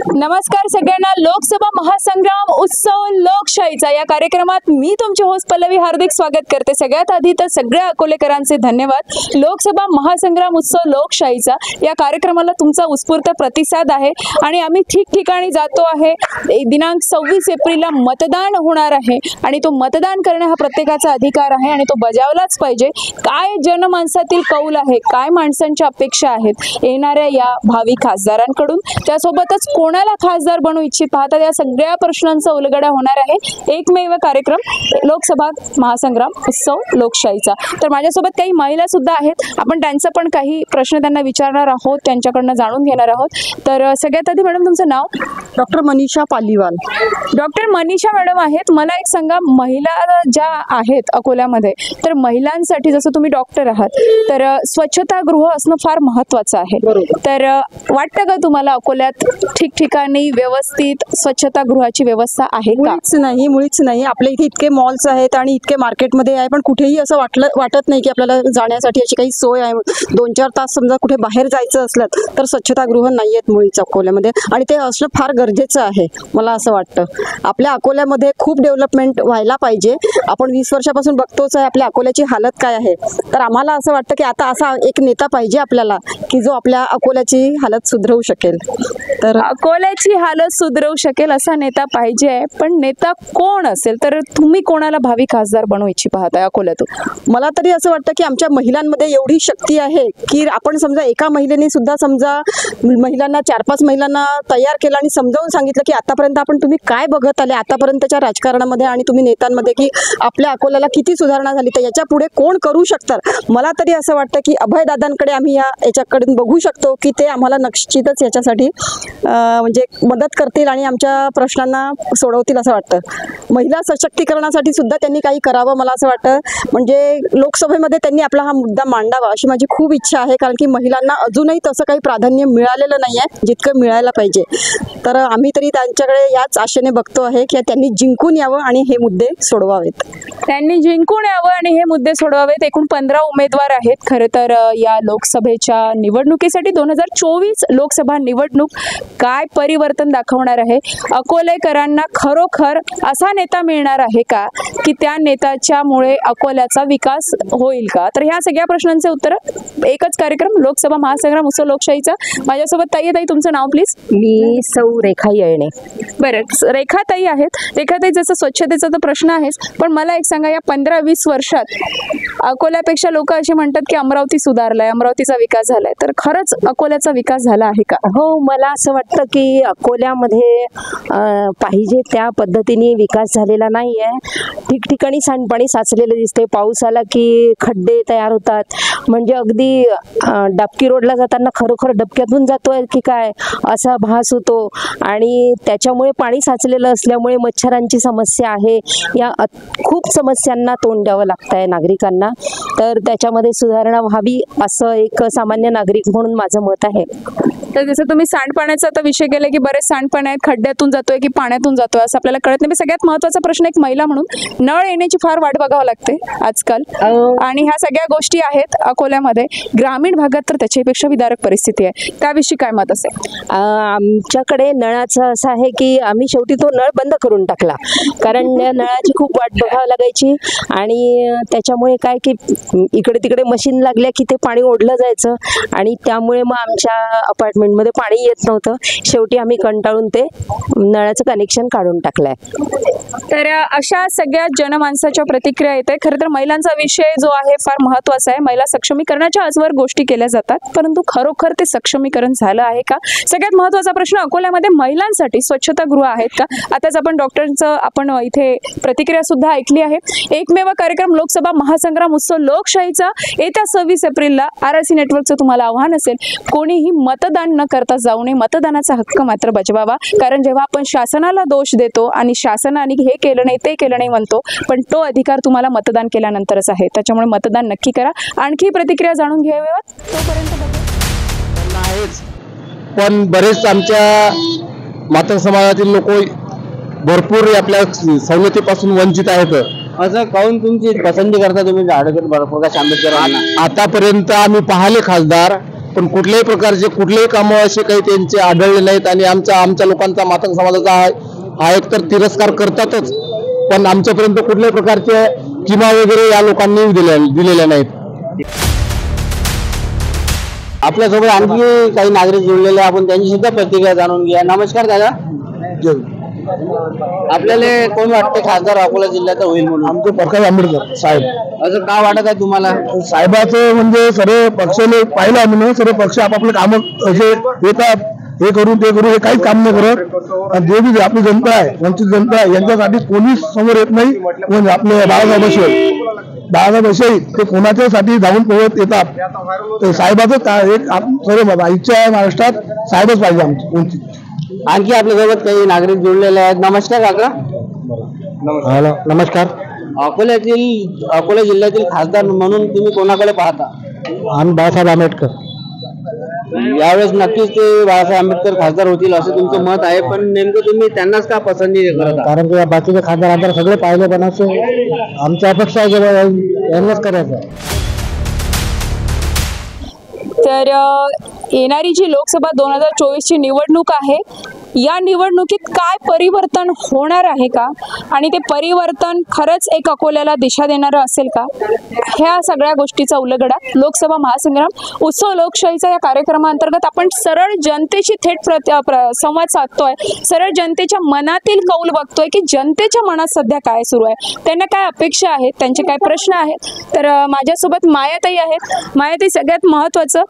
नमस्कार सगळ्यांना. लोकसभा महासंग्राम उत्सव लोकशाहीचा या कार्यक्रमात मी तुमचे होस्ट पल्लवी हार्दिक स्वागत करते. सगळ्यात आधी तर सगळ्या अकोलेकरांचे धन्यवाद. लोकसभा महासंग्राम उत्सव लोकशाहीचा या कार्यक्रमाला तुमचा उत्स्फूर्त प्रतिसाद आहे आणि आम्ही ठिकठिकाणी जातो आहे. दिनांक 26 एप्रिलला मतदान होणार आहे आणि तो मतदान करणे हा प्रत्येकाचा अधिकार आहे आणि तो बजावलाच पाहिजे. काय जनमानसातील कौल आहे, काय माणसांच्या अपेक्षा आहेत येणाऱ्या या भावी खासदारांकडून, त्यासोबतच कोणाला खासदार बनवू इच्छित पाहतात या सगळ्या प्रश्नांचा उलगडा होणार आहे एकमेव कार्यक्रम लोकसभा महासंग्राम उत्सव लोकशाहीचा. तर माझ्यासोबत काही महिला सुद्धा आहेत. आपण त्यांचा पण काही प्रश्न त्यांना विचारणार आहोत, त्यांच्याकडनं जाणून घेणार आहोत. तर सगळ्यात आधी मॅडम तुमचं नाव? Doctor Manisha Paliwal. Doctor Manisha madam आहेत. मला एक सांगा, महिला ज्या आहेत अकोल्यामध्ये, तर महिलांसाठी जसं तुम्ही डॉक्टर आहात तर स्वच्छतागृह असणं फार महत्वाचं आहे. तर वाटतं का तुम्हाला अकोल्यात ठिकठिकाणी व्यवस्थित स्वच्छतागृहाची व्यवस्था आहे का? मुळीच नाही. आपल्या इथे इतके मॉल्स आहेत आणि इतके मार्केटमध्ये आहे, पण कुठेही असं वाटत नाही की आपल्याला जाण्यासाठी अशी काही सोय आहे. 2-4 तास समजा कुठे बाहेर जायचं असलं तर स्वच्छतागृह नाही आहेत मुळीच अकोल्यामध्ये, आणि ते असणं फार गरजेचं आहे मला असं वाटतं. आपल्या अकोल्यामध्ये खूप डेव्हलपमेंट व्हायला पाहिजे. आपण 20 वर्षापासून बघतोच आहे आपल्या अकोल्याची हालत काय आहे. तर आम्हाला असं वाटतं की आता असा एक नेता पाहिजे आपल्याला की जो आपल्या अकोल्याची हालत सुधरवू शकेल. तर अकोल्याची हालत सुधरवू शकेल असा नेता पाहिजे. पण नेता कोण असेल, तर तुम्ही कोणाला भावी खासदार बनवू इच्छित पाहताय अकोल्यातून? मला तरी असं वाटतं की आमच्या महिलांमध्ये एवढी शक्ती आहे की आपण समजा एका महिलेने सुद्धा समजा महिलांना 4-5 महिलांना तयार केलं आणि समजावून सांगितलं की आतापर्यंत आपण तुम्ही काय बघत आले आतापर्यंतच्या राजकारणामध्ये आणि तुम्ही नेत्यांमध्ये की आपल्या अकोल्याला किती सुधारणा झाली, तर याच्या पुढे कोण करू शकतात. मला तरी असं वाटतं की अभयदादांकडे आम्ही याच्याकडून बघू शकतो की ते आम्हाला निश्चितच याच्यासाठी म्हणजे मदत करतील आणि आमच्या प्रश्नांना सोडवतील असं वाटतं. महिला सशक्तीकरणासाठी सुद्धा त्यांनी काही करावं मला असं वाटतं. म्हणजे लोकसभेमध्ये त्यांनी आपला हा मुद्दा मांडावा अशी माझी खूप इच्छा आहे, कारण की महिलांना अजूनही तसं काही प्राधान्य मिळालेलं नाही आहे जितकं मिळायला पाहिजे. तर आम्ही तरी त्यांच्याकडे याच आशेने बघतो आहे की त्यांनी जिंकून यावं आणि हे मुद्दे सोडवावेत. त्यांनी जिंकून यावं आणि हे मुद्दे सोडवावेत. एकूण 15 उमेदवार आहेत खरं तर या लोकसभेच्या निवडणुकीसाठी. 2024 लोकसभा निवडणूक काय परिवर्तन दाखवणार आहे? अकोलेकरांना खरोखर असा नेता मिळणार आहे का की त्या नेत्याच्यामुळे अकोल्याचा विकास होईल का? तर ह्या सगळ्या प्रश्नांचे उत्तर एकच कार्यक्रम लोकसभा महासंग्राम उत्सव लोकशाहीचा. माझ्यासोबत ताई. तुमचं नाव प्लीज? मी सौ रेखा येणे. बरं, रेखाताई आहेत. रेखाताई, जसं स्वच्छतेचा तर प्रश्न आहेच, पण मला एक सांगा, या 15-20 वर्षात अकोल्यापेक्षा लोक असे म्हणतात की अमरावती सुधारलाय, अमरावतीचा विकास झालाय, तर खरंच अकोल्याचा विकास झाला आहे का? हो, मला असं वाटतं की अकोल्यामध्ये पाहिजे त्या पद्धतीने विकास झालेला नाही आहे. ठिकठिकाणी सांडपाणी साचलेलं दिसते. पाऊस आला की खड्डे तयार होतात. म्हणजे अगदी डाबकी रोडला जाताना खरोखर डबक्यातून जातोय की काय असा भास होतो. आणि त्याच्यामुळे पाणी साचलेलं असल्यामुळे मच्छरांची समस्या आहे. या खूप समस्यांना तोंड द्यावं लागत आहे नागरिकांना. तर त्याच्यामध्ये सुधारणा व्हावी असं एक सामान्य नागरिक म्हणून माझं मत आहे. तर जसं तुम्ही सांडपाण्याचा आता विषय केला की बरेच सांडपाणी आहेत, खड्ड्यातून जातोय की पाण्यातून जातोय असं आपल्याला कळत नाही. सगळ्यात महत्त्वाचा प्रश्न एक महिला म्हणून नळ येण्याची फार वाट बघावं लागते आजकाल, आणि ह्या सगळ्या गोष्टी आहेत अकोल्यामध्ये. ग्रामीण भागात तर त्याच्यापेक्षा विदारक परिस्थिती आहे. त्याविषयी काय मत असेल? आमच्याकडे नळाचं असं आहे की आम्ही शेवटी तो नळ बंद करून टाकला, कारण त्या नळाची खूप वाट बघावं लागायची. आणि त्याच्यामुळे काय की इकडे तिकडे मशीन लागल्या की ते पाणी ओढलं जायचं आणि त्यामुळे मग आमच्या अपार्टमेंटमध्ये पाणी येत नव्हतं. शेवटी आम्ही कंटाळून ते नळाचं कनेक्शन काढून टाकलंय. तर अशा सगळ्या जनमानसाच्या प्रतिक्रिया येत आहे. खरं तर महिलांचा विषय जो आहे फार महत्वाचा आहे. महिला सक्षमीकरणाच्या आजवर गोष्टी केल्या जातात, परंतु खरोखर ते सक्षमीकरण झालं आहे का? सगळ्यात महत्वाचा प्रश्न, अकोल्यामध्ये महिलांसाठी स्वच्छतागृह आहेत का? आताच आपण डॉक्टरांचं आपण इथे प्रतिक्रिया सुद्धा ऐकली आहे. एकमेव कार्यक्रम लोकसभा महासंग्राम उत्सव लोकशाहीचा येत्या 26 एप्रिलला RRC नेटवर्कचं तुम्हाला आव्हान असेल, कोणीही मतदान न करता जाऊ नये. मतदानाचा हक्क मात्र बजवावा. कारण जेव्हा आपण शासनाला दोष देतो आणि शासनाने हे केलं नाही ते केलं नाही म्हणतो, पण तो अधिकार तुम्हाला मतदान केल्यानंतरच आहे. त्याच्यामुळे मतदान नक्की करा. आणखी प्रतिक्रिया जाणून घ्याव्यात. तोपर्यंत आहेच, पण बरेच आमच्या मातंग समाजातील लोक भरपूर आपल्या सवलतीपासून वंचित आहेत. असं काऊन तुमची पसंती करता तुम्ही आडकर आंबेडकर? आतापर्यंत आम्ही पाहिले खासदार, पण कुठल्याही प्रकारचे कुठलेही कामं असे काही त्यांचे आढळले नाहीत. आणि आमच्या लोकांचा मातंग समाजाचा हा एक तर तिरस्कार करतातच, पण आमच्यापर्यंत कुठल्याही प्रकारचे किमा वगैरे या लोकांनी दिलेल्या नाहीत. आपल्यासोबत आणखी काही नागरिक जोडलेले, आपण त्यांची सुद्धा प्रतिक्रिया जाणून घ्या. नमस्कार दादा, आपल्याला कोण वाटते खासदार अकोला जिल्ह्याचा होईल म्हणून? आमचे प्रकाश आंबेडकर साहेब. असं का वाटत आहे तुम्हाला? साहेबाचं म्हणजे सर्व पक्षाने पाहिलं आम्ही ना, सर्व पक्ष आपापले काम असे येतात, हे करू ते करू, हे काहीच काम नाही करत. आणि जे बी आपली जनता आहे, वंचित जनता आहे, यांच्यासाठी कोणीच समोर येत नाही. म्हणजे आपले बाळासाहेब असे ते कोणाच्यासाठी धावून पळत येतात. ते साहेबाचं एक सर्व इच्छा आहे महाराष्ट्रात, साहेबच पाहिजे आमची वंचित. आणखी आपल्यासोबत काही नागरिक जोडलेले आहेत. नमस्कार काका. नमस्कार. अकोला जिल्ह्यातील खासदार म्हणून तुम्ही कोणाकडे पाहता? आम्ही बाळासाहेब आंबेडकर. यावेळेस नक्कीच ते बाळासाहेब आंबेडकर खासदार होतील असं तुमचं मत आहे, पण नेमकं तुम्ही त्यांनाच का पसंती करता? कारण की बाकीचे खासदार आमदार सगळे पाहिले, पण असं आमच्या अपेक्षा आहे की यांनाच करायचं. तर येणारी जी लोकसभा 2024 ची निवडणूक आहे, या निवडणुकीत काय परिवर्तन होणार आहे का, आणि ते परिवर्तन खरंच एक अकोल्याला दिशा देणारं असेल का, ह्या सगळ्या गोष्टीचा उलगडा लोकसभा महासंग्राम उत्सव लोकशाहीचा या कार्यक्रमाअंतर्गत आपण सरळ जनतेशी थेट संवाद साधतोय. सरळ जनतेच्या मनातील कौल बघतोय की जनतेच्या मनात सध्या काय सुरू आहे, त्यांना काय अपेक्षा आहेत, त्यांचे काय प्रश्न आहेत. तर माझ्यासोबत मायाताई आहेत. मायाताई, सगळ्यात महत्त्वाचं,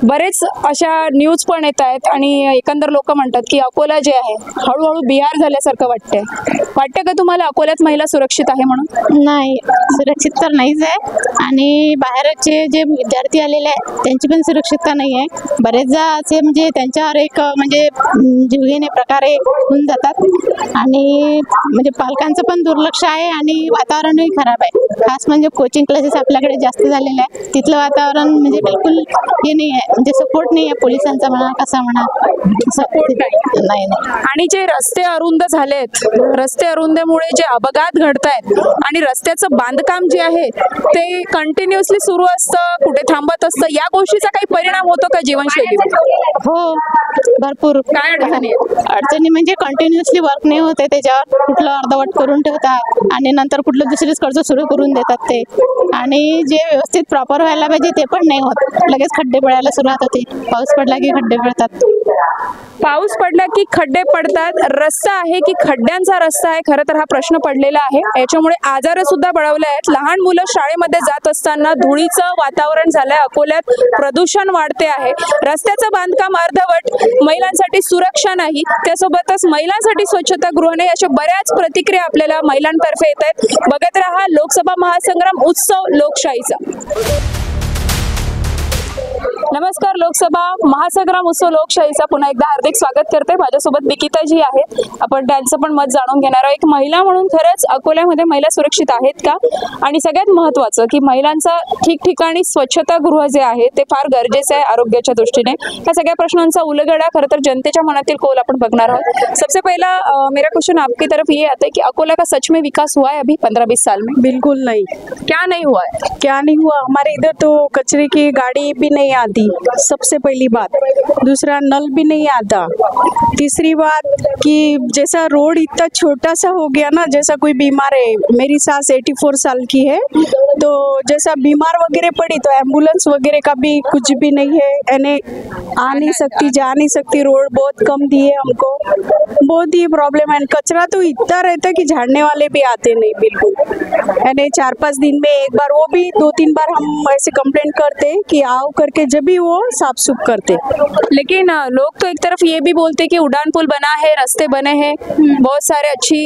बरेच अशा न्यूज पण येत आहेत आणि एकंदर लोक म्हणतात की अकोला जे आहे हळूहळू बिहार झाल्यासारखं वाटतंय का तुम्हाला? अकोल्यात महिला सुरक्षित आहे म्हणून? नाही, सुरक्षित तर नाहीच आहे. आणि बाहेरचे जे विद्यार्थी आलेले आहेत त्यांची पण सुरक्षितता नाही आहे. बरेचदा असे म्हणजे त्यांच्यावर एक म्हणजे जीवघेणे प्रकारे होऊन जातात. आणि म्हणजे पालकांचं पण दुर्लक्ष आहे आणि वातावरणही खराब आहे. खास म्हणजे कोचिंग क्लासेस आपल्याकडे जास्त झालेले आहे. तिथलं वातावरण म्हणजे बिलकुल हे नाही आहे, म्हणजे सपोर्ट नाही आहे पोलिसांचा म्हणा, कसा म्हणा, सपोर्ट नाही. आणि जे रस्ते अरुंद झालेत, रस्ते अरुंदमुळे जे अपघात घडतायत आणि रस्त्याचं बांधकाम जे आहे ते कंटिन्युअसली सुरू असतं, कुठे थांबत असतं, या गोष्टीचा काही परिणाम होतो का जीवनशैलीवर? हो, भरपूर. काय अडचणी आहेत? अडचणी म्हणजे कंटिन्युअसली वर्क नाही होते, त्याच्यावर कुठलं अर्धवट करून ठेवतात आणि नंतर कुठलं दुसरीच कर्ज सुरू करून देतात ते. आणि जे व्यवस्थित प्रॉपर व्हायला पाहिजे ते पण नाही होत. लगेच खड्डे पडायला सुरुवात होते. पाऊस पडला की खड्डे पडतात. पाऊस पडला की खड्डे पडतात. रस्ता आहे की खड्ड्यांचा रस्ता आहे, खरं तर हा प्रश्न पडलेला आहे. याच्यामुळे आजार सुद्धा बळावले आहेत. लहान मुलं शाळेमध्ये जात असताना धुळीचं वातावरण झालंय. अकोल्यात प्रदूषण वाढते आहे. रस्त्याचं बांधकाम अर्धवट, महिलांसाठी सुरक्षा नाही, त्यासोबतच महिलांसाठी स्वच्छतागृह नाही, अशा बऱ्याच प्रतिक्रिया आपल्याला महिलांतर्फे येत आहेत. बघत रहा लोकसभा महासंग्राम उत्सव लोकशाहीचा. नमस्कार. लोकसभा महासंग्राम उत्सव लोकशाहीचा पुन्हा एकदा हार्दिक स्वागत करते. माझ्यासोबत निकिताजी आहेत. आपण त्यांचं पण मत जाणून घेणार आहोत. एक महिला म्हणून खरंच अकोल्यामध्ये महिला सुरक्षित आहेत का, आणि सगळ्यात महत्त्वाचं की महिलांचा ठिकठिकाणी स्वच्छतागृह जे आहे ते फार गरजेचं आहे आरोग्याच्या दृष्टीने. या सगळ्या प्रश्नांचा उलगडा खरं तर जनतेच्या मनातील कौल आपण बघणार आहोत. सबसे पहला मेरा क्वेश्चन आपकी तरफ ये आता है कि अकोला का सच में विकास हुआ है अभी 15-20 साल में? बिल्कुल नहीं. क्या नहीं हुआ है? क्या नहीं हुआ? हमारे इधर तो कचरे की गाड़ी भी नहीं आती, सबसे पहली बात. दूसरा, नल भी नहीं आता. तीसरी बात कि जैसा रोड इतना छोटा सा हो गया ना, जैसा कोई बीमार है, मेरी सास 84 साल की है, तो जैसा बीमार वगैरह पड़ी तो एम्बुलेंस वगैरह का भी कुछ भी नहीं है. यानी आ नहीं सकती, जा नहीं सकती. रोड बहुत कम दिए हमको, बहुत ही प्रॉब्लम है. कचरा तो इतना रहता है कि झाड़ने वाले भी आते नहीं बिल्कुल. यानी 4-5 दिन में एक बार, वो भी 2-3 बार हम ऐसे कंप्लेंट करते कि आओ करके, जब भी वो साफ सुफ करते. लेकिन लोग तो एक तरफ ये भी बोलते कि उड़ान पुल बना है, रास्ते बने हैं, बहुत सारे अच्छी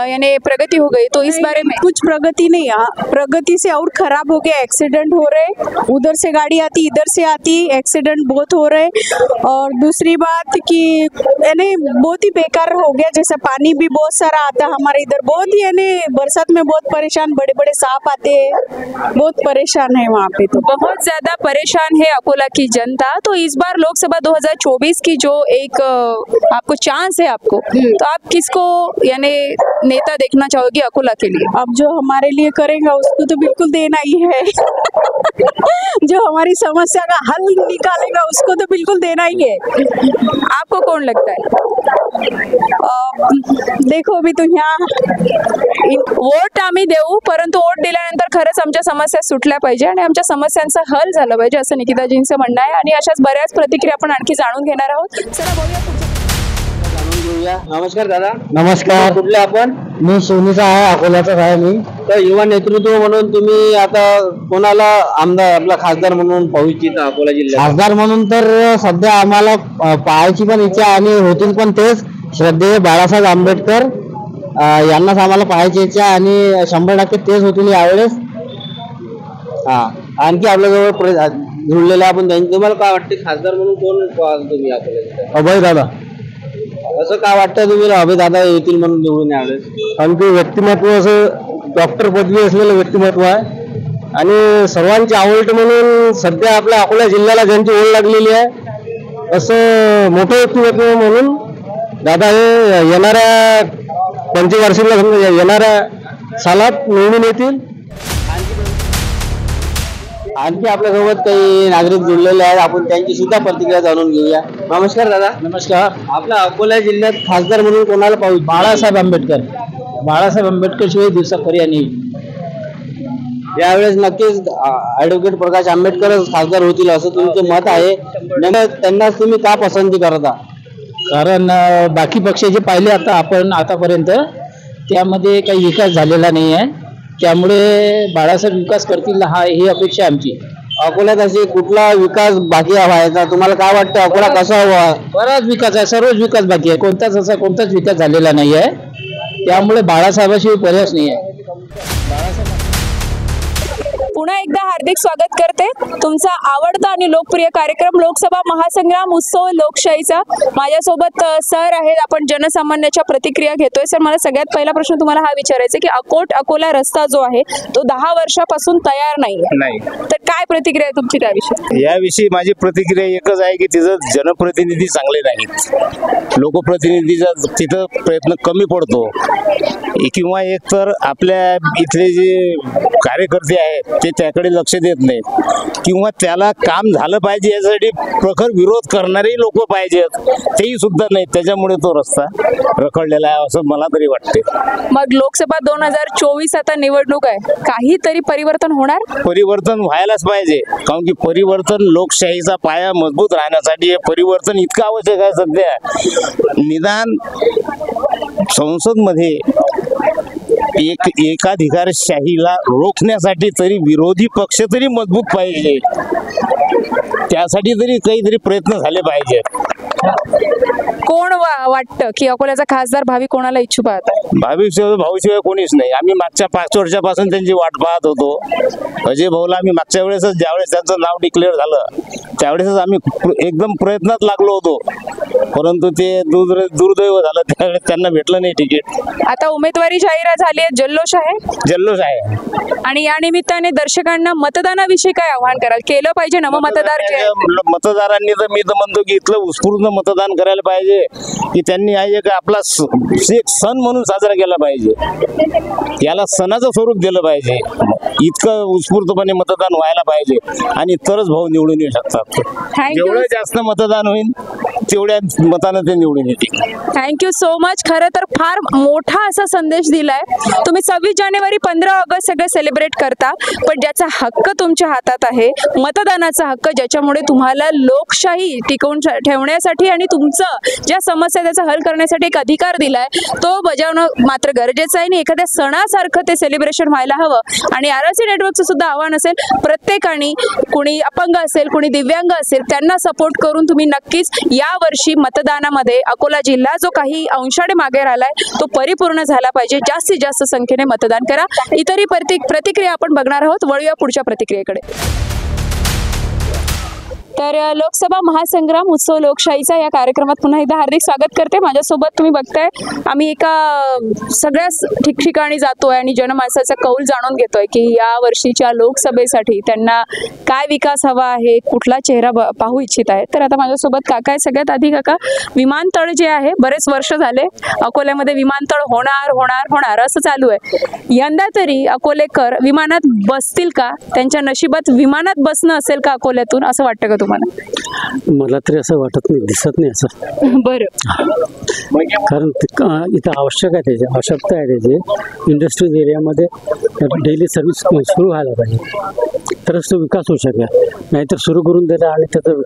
यानी प्रगति हो गई, तो इस बारे में? कुछ प्रगति नहीं. प्रगति से और खराब हो गया. एक्सीडेंट हो रहे, उधर से गाड़ी आती, इधर से आती, एक्सीडेंट बहुत हो रहे. और दूसरी बात कि यानी बहुत ही बेकार हो गया. जैसा पानी भी बहुत सारा आता हमारे इधर, बहुत ही यानी बरसात में बहुत परेशान, बड़े बड़े सांप आते हैं, बहुत परेशान है वहाँ पे. तो बहुत ज्यादा परेशान है अकोला की जनता. तो इस बार लोकसभा 2024 की जो एक आपको चांस है आपको, तो आप किसको यानी नेता देखना चाहोगे अकोला के लिए? अब जो हमारे लिए करेगा उसको तो बिल्कुल बिल्कुल देना ही है जो हमारी समस्या का हल निकालेगा उसको तो बिल्कुल देना ही है। आपको कोण लगता है? देखो अभी तो यहाँ वोट आम्ही देऊ, परंतु वोट दिल्यानंतर खरंच आमच्या समस्या सुटल्या पाहिजे आणि आमच्या समस्यांचा हल झाला पाहिजे असं निकिताजींचं म्हणणं आहे। आणि अशाच बऱ्याच प्रतिक्रिया आपण आणखी जाणून घेणार आहोत। चला बघूया पुढच्या जाणून घेऊया। नमस्कार दादा। नमस्कार. कुठले आपण? मी सोनीचा आहे, अकोल्याचाच आहे मी. तर युवा नेतृत्व म्हणून तुम्ही आता कोणाला आमदार आपला खासदार म्हणून पाहू इच्छिता अकोला जिल्ह्यात? खासदार म्हणून तर सध्या आम्हाला पाहायची पण इच्छा आणि होतील पण तेच श्रद्धेय बाळासाहेब आंबेडकर यांनाच आम्हाला पाहायची इच्छा आणि 100% तेच होतील यावेळेस. हा, आणखी आपल्याजवळ जुळलेले आपण त्यांनी तुम्हाला काय वाटते खासदार म्हणून कोण पाहाल तुम्ही अकोल्यात? अभय दादा. असं काय वाटतं तुम्ही अभय दादा येतील म्हणून निवडून यावेळेस? कारण की व्यक्तिमत्व असं डॉक्टर पदवी असलेलं व्यक्तिमत्व आहे आणि सर्वांची आवडते म्हणून सध्या आपल्या अकोला जिल्ह्याला ज्यांची ओढ लागलेली आहे असं मोठं व्यक्तिमत्व म्हणून दादा हे येणाऱ्या पंचवार्षिकला समजा येणाऱ्या सालात निवडून येतील. आणखी आपल्यासोबत काही नागरिक जुळलेले आहेत, आपण त्यांची सुद्धा प्रतिक्रिया जाणून घेऊया. नमस्कार दादा. नमस्कार. आपल्या अकोला जिल्ह्यात खासदार म्हणून कोणाला पाहू? बाळासाहेब आंबेडकर. बाळासाहेब आंबेडकर शिवाय दिवसा खरी आणि यावेळेस नक्कीच ऍडव्होकेट प्रकाश आंबेडकरच खासदार होतील असं तुमचं मत आहे. त्यांनाच तुम्ही का पसंती करता? कारण बाकी पक्ष जे पाहिले आपण आतापर्यंत त्यामध्ये काही विकास झालेला नाही आहे, त्यामुळे बाळासाहेब विकास करतील ही अपेक्षा आमची. अकोल्यात असे कुठला विकास बाकी व्हायचा तुम्हाला काय वाटतं? अकोला कसा हवा? बराच विकास आहे, सर्वच विकास बाकी आहे, कोणताच विकास झालेला नाही आहे, त्यामुळे बाळासाहेबाशिवाय पर्यायच नाही आहे. पुन्हा एकदा हार्दिक स्वागत करते तुमचा आवडता आणि लोकप्रिय कार्यक्रम लोकसभा महासंग्राम उत्सव लोकशाहीचा. माझ्यासोबत सर आहेत, आपण जनसामान्याच्या प्रतिक्रिया घेतोय. सर, मला सगळ्यात पहिला प्रश्न तुम्हाला हा विचारायचा की अकोला रस्ता जो आहे तो 10 वर्षापासून तयार नाही, तर काय प्रतिक्रिया आहे तुमची त्याविषयी? याविषयी माझी प्रतिक्रिया एकच आहे की तिथं जनप्रतिनिधी चांगले नाहीत, लोकप्रतिनिधीचा तिथं प्रयत्न कमी पडतो, किंवा एक तर आपल्या इथले जे कार्यकर्ते आहेत ते त्याकडे लक्ष देत नाहीत, किंवा त्याला काम झालं पाहिजे यासाठी प्रखर विरोध करणारे लोक पाहिजेत, तेही सुद्धा नाहीत. त्याच्यामुळे तो रस्ता रखडलेला आहे असं मला तरी वाटते. मग लोकसभा 2024 आता निवडणूक आहे, काहीतरी परिवर्तन होणार? परिवर्तन व्हायलाच पाहिजे, कारण की परिवर्तन लोकशाहीचा पाया मजबूत राहण्यासाठी हे परिवर्तन इतकं आवश्यक आहे. सध्या निदान संसदमध्ये एकाधिकारशाहीला रोखण्यासाठी तरी विरोधी पक्ष तरी मजबूत पाहिजे, त्यासाठी तरी काहीतरी प्रयत्न झाले पाहिजेत. कोण वाटतं की अकोल्याचा खासदार भावी कोणाला इच्छुक आहात? भाविक भाऊशिवाय कोणीच नाही. आम्ही मागच्या 5 वर्षापासून त्यांची वाट पाहत होतो. अजय भाऊला आम्ही मागच्या वेळेसच ज्यावेळेस त्यांचं नाव डिक्लेअर झालं त्यावेळेसच आम्ही एकदम प्रयत्नात लागलो होतो, परंतु ते दुर्दैव झालं, त्यावेळेस त्यांना भेटलं नाही तिकीट. आता उमेदवारी जाहीर झाली आहे, जल्लोष आहे आणि या निमित्ताने दर्शकांना मतदानाविषयी काय आवाहन कराल? केलं पाहिजे ना मतदार? मतदारांनी तर मी तर म्हणतो की इथलं उत्स्फूर्त मतदान करायला पाहिजे, की त्यांनी एक आपला एक सण म्हणून साजरा केला पाहिजे, याला सणाचं स्वरूप दिलं पाहिजे. इतकं उत्स्फूर्तपणे मतदान व्हायला पाहिजे आणि तरच भाऊ निवडून येऊ शकतात. जेवढं जास्त मतदान होईल तेवढ्या मतानं ते निवडून येतील. Thank you so much. खरं तर फार मोठा असा संदेश दिलाय तुम्ही. 26 जानेवारी 15 ऑगस्ट सगळे सेलिब्रेट करता, पण ज्याचा हक्क तुमच्या हातात आहे, मतदानाचा हक्क, ज्याच्यामुळे तुम्हाला लोकशाही टिकवून ठेवण्यासाठी आणि तुमचं ज्या समस्या त्याचा हल करण्यासाठी एक अधिकार दिलाय, तो बजावणं मात्र गरजेचं आहे. आणि एखाद्या सणासारखं ते सेलिब्रेशन व्हायला हवं. आणि RRC नेटवर्कचं सुद्धा आव्हान असेल, प्रत्येकाने, कुणी अपंग असेल, कुणी दिव्यांग असेल, त्यांना सपोर्ट करून तुम्ही नक्कीच या वर्षी मतदानामध्ये अकोला जिल्हा जो काही अंशाने मागे राहिलाय तो परिपूर्ण झाला पाहिजे. जास्तीत जास्त संख्येने मतदान करा. इतरही प्रतिक्रिया आपण बघणार आहोत. वळूया पुढच्या प्रतिक्रियेकडे. तर लोकसभा महासंग्राम उत्सव लोकशाहीचा या कार्यक्रमात पुन्हा एकदा हार्दिक स्वागत करते. माझ्यासोबत तुम्ही बघताय आम्ही एका सगळ्याच ठिकठिकाणी जातोय आणि जनमानसाचा कौल जाणून घेतोय की या वर्षीच्या लोकसभेसाठी त्यांना काय विकास हवा आहे, कुठला चेहरा पाहू इच्छित आहे. तर आता माझ्यासोबत काका आहे. सगळ्यात आधी काका, विमानतळ जे आहे बरेच वर्ष झाले अकोल्यामध्ये विमानतळ होणार होणार होणार असं चालू आहे. यंदा तरी अकोलेकर विमानात बसतील का? त्यांच्या नशिबात विमानात बसणं असेल का अकोल्यातून, असं वाटतं का तुम्हाला? मला तरी असं वाटत नाही, दिसत नाही असं. बरं, कारण इथं आवश्यक आहे, त्याची आवश्यकता आहे. त्याची इंडस्ट्रियल एरियामध्ये डेली सर्व्हिस सुरू व्हायला पाहिजे, तरच तो विकास होऊ शकेल. नाहीतर सुरू करून दिला आणि त्याचं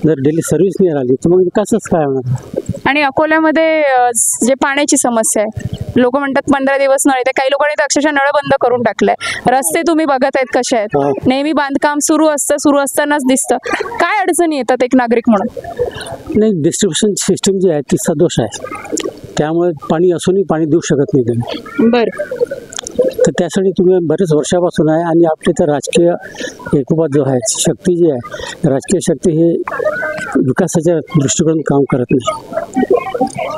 जर डेली सर्व्हिस नाही राहिली तर मग विकासच काय होणार. आणि अकोल्यामध्ये जे पाण्याची समस्या आहे, लोक म्हणतात 15 दिवस नळ येते. काही लोकांनी तर अक्षरशः नळ बंद करून टाकलाय. रस्ते तुम्ही बघत आहेत कसे आहेत, नेहमी बांधकाम सुरू असतानाच दिसतं. काय अडचणी येतात एक नागरिक म्हणून? नाही, डिस्ट्रीब्युशन सिस्टीम जी आहे ती सदोष आहे, त्यामुळे पाणी असूनही पाणी देऊ शकत नाही तुम्ही. बरं, तर त्यासाठी तुम्ही बरेच वर्षापासून आहे. आणि आपली तर राजकीय एकोपा जो आहे, शक्ती जी आहे, राजकीय शक्ती ही विकासाच्या दृष्टिकोनातून काम करत नाही.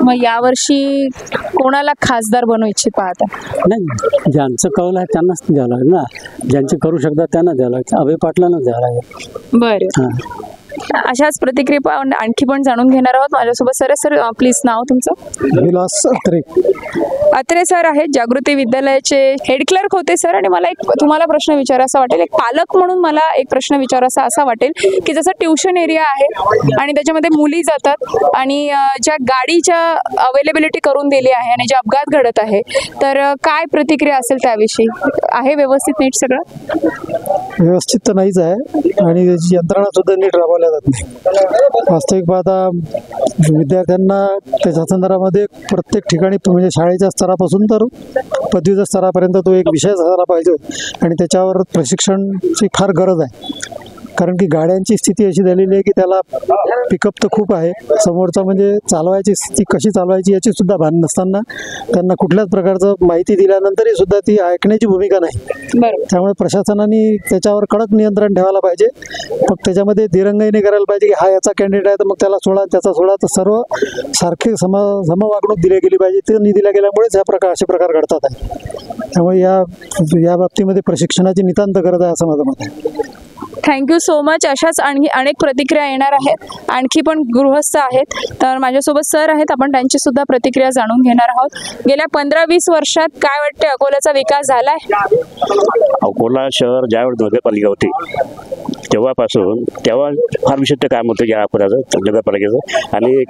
मग यावर्षी कोणाला खासदार बनवू इच्छित पाहता? नाही, ज्यांचं कौल आहे त्यांनाच द्यावं लागेल ना. ज्यांचे करू शकतात त्यांना द्यावं लागेल. अभय पाटलांना द्यावं लागेल. बरं, हां. अशाच प्रतिक्रिया आणखी पण जाणून घेणार आहोत. माझ्यासोबत सर प्लीज नाव तुमचं? विलास अत्रे. अत्रे सर आहेत, जागृती विद्यालयाचे हेड क्लर्क होते सर. आणि मला एक तुम्हाला प्रश्न विचारायचा वाटेल, एक पालक म्हणून मला एक प्रश्न विचारायचा असा वाटेल की जसं ट्युशन एरिया आहे आणि त्याच्यामध्ये मुली जातात आणि ज्या गाडीच्या अवेलेबिलिटी करून दिली आहे आणि जे अपघात घडत आहे, तर काय प्रतिक्रिया असेल त्याविषयी? आहे व्यवस्थित नीट सगळं? व्यवस्थित तर नाहीच आहे आणि त्याची यंत्रणा सुद्धा नीट राबवल्या जात नाही. वास्तविक पाहता विद्यार्थ्यांना त्याच्या संदर्भामध्ये प्रत्येक ठिकाणी म्हणजे शाळेच्या स्तरापासून तर पदवीच्या स्तरापर्यंत तो एक विषय झाला पाहिजे आणि त्याच्यावर प्रशिक्षणाची फार गरज आहे. कारण की गाड्यांची स्थिती अशी झालेली आहे की त्याला पिकअप तर खूप आहे, समोरचा म्हणजे चालवायची स्थिती कशी चालवायची याची सुद्धा भान नसताना त्यांना कुठल्याच प्रकारचं माहिती दिल्यानंतरही सुद्धा ती ऐकण्याची भूमिका नाही. त्यामुळे प्रशासनाने त्याच्यावर कडक नियंत्रण ठेवायला पाहिजे. फक्त त्याच्यामध्ये दिरंगाई नाही करायला पाहिजे की हा याचा कॅन्डिडेट आहे तर मग त्याला सोडा, त्याचा सोडा. तर सर्व सारखे समवागणूक दिली गेली पाहिजे. ते न दिल्या गेल्यामुळेच असे प्रकार घडतात आहे. त्यामुळे या बाबतीमध्ये प्रशिक्षणाची नितांत गरज आहे असं माझं मत आहे. Thank you so much. अशाच अनेक प्रतिक्रिया येणार आहेत. आणखी पण गृहस्थ आहेत, तर माझ्यासोबत सर आहेत, आपण त्यांची सुद्धा प्रतिक्रिया जाणून घेणार आहोत. गेल्या 15-20 वर्षात काय वाटते, अकोल्याचा विकास झालाय? अकोला शहर ज्यावेळी नगरपालिका होती तेव्हा फार विशिष्ट काम होतं या अकोल्याचं नगरपालिकेचं. आणि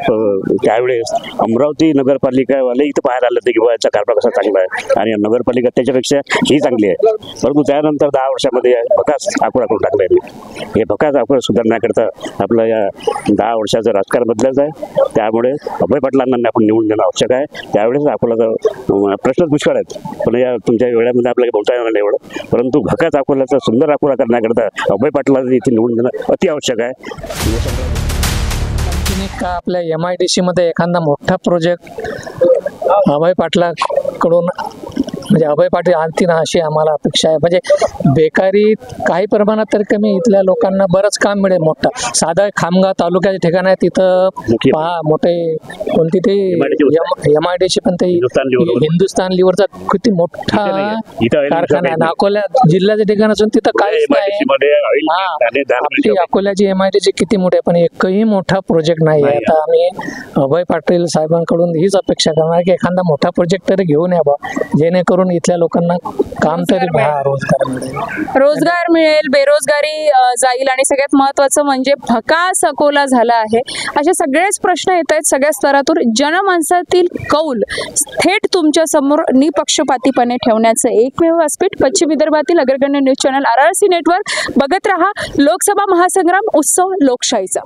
त्यावेळेस अमरावती नगरपालिकावाले इथं पाहायला आलं की याचा कारभार कसा चांगला आहे आणि नगरपालिका त्याच्यापेक्षा ही चांगली आहे. परंतु त्यानंतर 10 वर्षामध्ये भकास अकोला करून टाकलं आहे. हे भकास अकोला सुधारण्याकरता आपलं या 10 वर्षाचं राजकारण बदलायचं आहे. त्यामुळे अभय पाटलांना आपण निवडून देणं आवश्यक आहे. त्यावेळेस अकोलाचा प्रश्न पुष्कळ आहेत, पण या तुमच्या वेळामध्ये आपल्याला बोलता येणार नाही एवढं. परंतु भकास अकोल्याचा सुंदर अकोला करण्याकरता अभय पाटला इथे निवडून देणं अति आवश्यक आहे. का आपल्या MIDC मध्ये एखादा मोठा प्रोजेक्ट अभय पाटलाकडून म्हणजे अभय पाटील आणतील अशी आम्हाला अपेक्षा आहे. म्हणजे बेकारी काही प्रमाणात तर कमी, इथल्या लोकांना बरंच काम मिळेल. मोठं साधा खामगाव तालुक्याचे ठिकाण आहे, तिथं पहा मोठे कोणती ते MIDC पण ते हिंदुस्थान लिव्हरचा किती मोठा कारखाना आहे. अकोला जिल्ह्याचे ठिकाण असून तिथं काहीच नाही. आपली अकोल्याची MIDC किती मोठी आहे, पण एकही मोठा प्रोजेक्ट नाही आहे. आता आम्ही अभय पाटील साहेबांकडून हीच अपेक्षा करणार की एखादा मोठा प्रोजेक्ट तरी घेऊन यावा, जेणेकरून इथल्या लोकांना काम तरी रोजगार मिळेल, बेरोजगारी जाईल आणि सगळ्यात महत्वाचं म्हणजे भकास अकोला झाला आहे. असे सगळेच प्रश्न येत आहेत सगळ्या स्तरातून. जनमानसातील कौल थेट तुमच्या समोर निपक्षपातीपणे ठेवण्याचं एकमेव व्यासपीठ पश्चिम विदर्भातील अग्रगण्य न्यूज चॅनल RRC नेटवर्क. बघत रहा लोकसभा महासंग्राम उत्सव लोकशाहीचा.